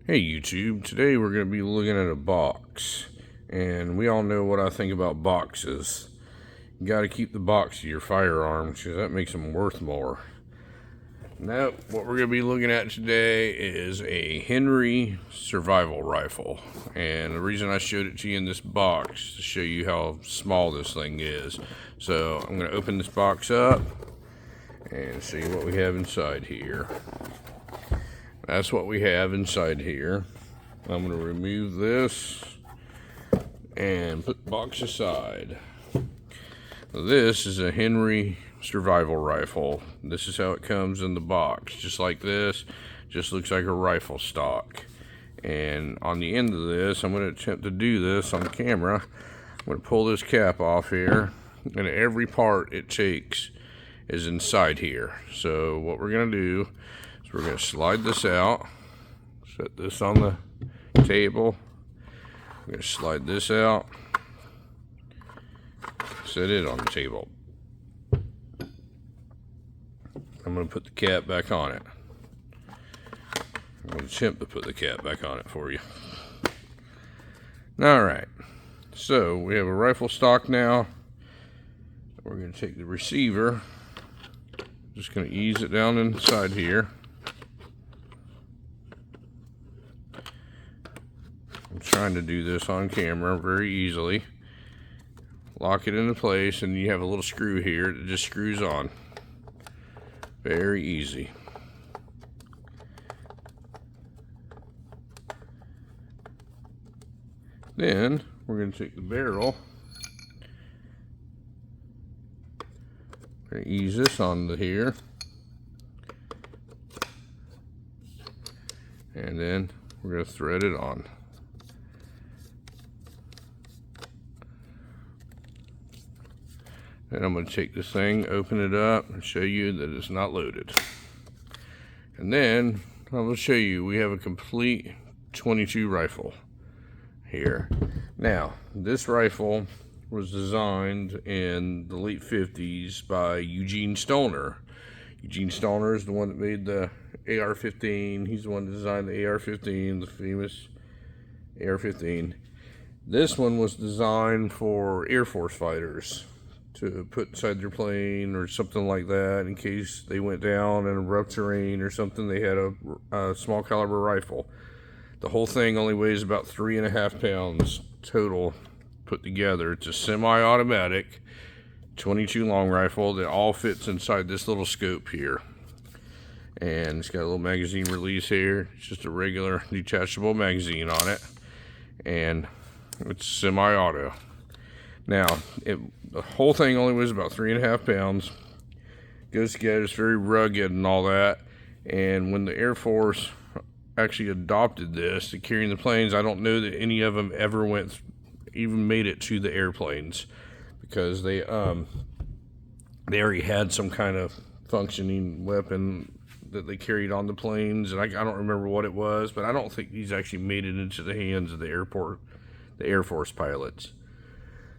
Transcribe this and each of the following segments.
Hey YouTube, today we're going to be looking at a box, and we all know what I think about boxes. You got to keep the box of your firearms because that makes them worth more. Now, what we're going to be looking at today is a Henry survival rifle, and the reason I showed it to you in this box is to show you how small this thing is. So I'm going to open this box up and see what we have inside here. That's what we have inside here. I'm going to remove this and put the box aside. This is a Henry survival rifle. This is how it comes in the box. Just like this. Just looks like a rifle stock. And on the end of this, I'm going to attempt to do this on camera. I'm going to pull this cap off here. And every part it takes is inside here. So what we're going to do, we're going to slide this out, set this on the table. We're going to slide this out, set it on the table. I'm going to put the cap back on it. I'm going to attempt to put the cap back on it for you. Alright, so we have a rifle stock now. We're going to take the receiver, just going to ease it down inside here. I'm trying to do this on camera very easily. Lock it into place, and you have a little screw here that just screws on. Very easy. Then we're going to take the barrel. We're going to ease this onto here. And then we're going to thread it on. And I'm going to take this thing, open it up, and show you that it's not loaded. And then I'm going to show you we have a complete 22 rifle here. Now, this rifle was designed in the late 50s by Eugene Stoner. Eugene Stoner is the one that made the AR-15. He's the one that designed the AR-15, the famous AR-15. This one was designed for Air Force fighters to put inside their plane or something like that in case they went down in a rough terrain or something. They had a small caliber rifle. The whole thing only weighs about 3.5 pounds total put together. It's a semi-automatic 22 long rifle that all fits inside this little scope here. And it's got a little magazine release here. It's just a regular detachable magazine on it. And it's semi-auto. Now, the whole thing only weighs about 3.5 pounds. Goes together, it's very rugged and all that. And when the Air Force actually adopted this to carry in the planes, I don't know that any of them ever even made it to the airplanes, because they already had some kind of functioning weapon that they carried on the planes, and I don't remember what it was, but I don't think these actually made it into the hands of the Air Force pilots.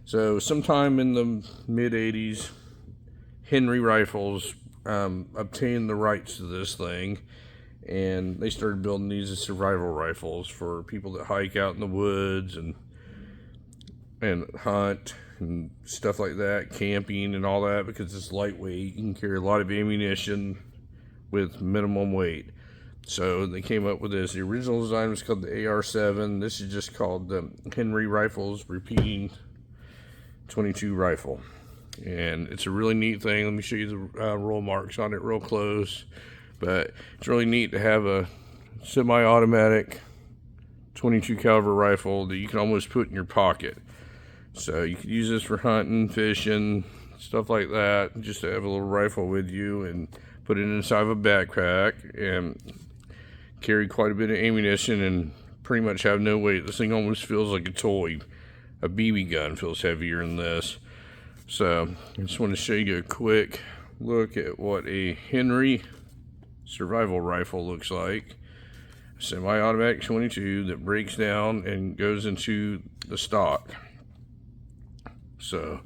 So sometime in the mid-80s, Henry Rifles obtained the rights to this thing, and they started building these as survival rifles for people that hike out in the woods and hunt and stuff like that, camping and all that, because it's lightweight. You can carry a lot of ammunition with minimum weight. So they came up with this. The original design was called the AR-7. This is just called the Henry Rifles Repeating 22 rifle, and it's a really neat thing. Let me show you the roll marks on it real close. But it's really neat to have a semi-automatic 22 caliber rifle that you can almost put in your pocket. So you could use this for hunting, fishing, stuff like that, just to have a little rifle with you and put it inside of a backpack and carry quite a bit of ammunition and pretty much have no weight. This thing almost feels like a toy. A BB gun feels heavier than this. So I just want to show you a quick look at what a Henry survival rifle looks like. A semi-automatic 22 that breaks down and goes into the stock. So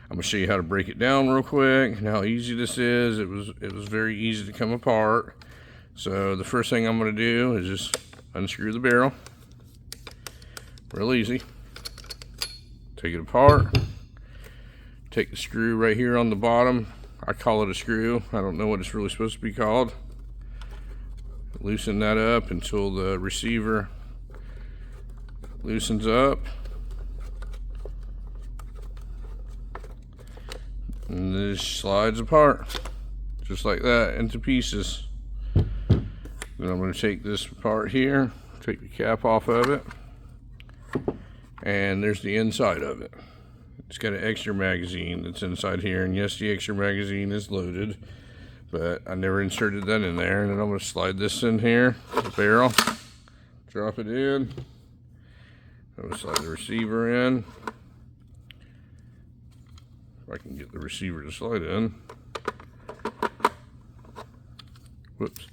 I'm going to show you how to break it down real quick and how easy this is. It was very easy to come apart. So the first thing I'm going to do is just unscrew the barrel. Real easy. Take it apart. Take the screw right here on the bottom. I call it a screw. I don't know what it's really supposed to be called. Loosen that up until the receiver loosens up. And this slides apart. Just like that, into pieces. Then I'm going to take this part here, take the cap off of it. And there's the inside of it. It's got an extra magazine that's inside here, and yes, the extra magazine is loaded, but I never inserted that in there. And then I'm going to slide this in here, the barrel, drop it in. I'm going to slide the receiver in. If I can get the receiver to slide in. Whoops.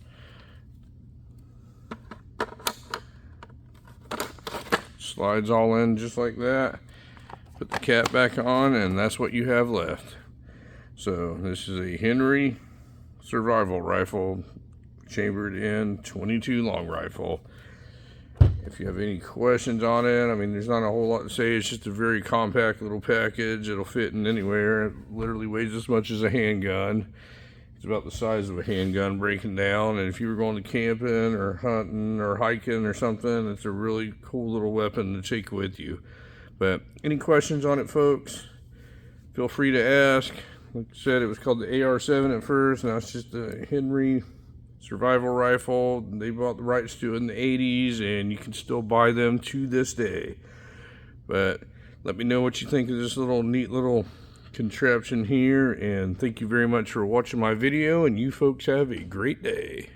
Slides all in just like that. Put the cap back on, and that's what you have left. So this is a Henry survival rifle, chambered in 22 long rifle. If you have any questions on it, I mean, there's not a whole lot to say. It's just a very compact little package. It'll fit in anywhere. It literally weighs as much as a handgun. It's about the size of a handgun breaking down. And if you were going to camping or hunting or hiking or something, it's a really cool little weapon to take with you. But any questions on it, folks, feel free to ask. Like I said, it was called the AR-7 at first. Now it's just a Henry survival rifle. They bought the rights to it in the 80s, and you can still buy them to this day. But let me know what you think of this little neat little contraption here, and thank you very much for watching my video, and you folks have a great day.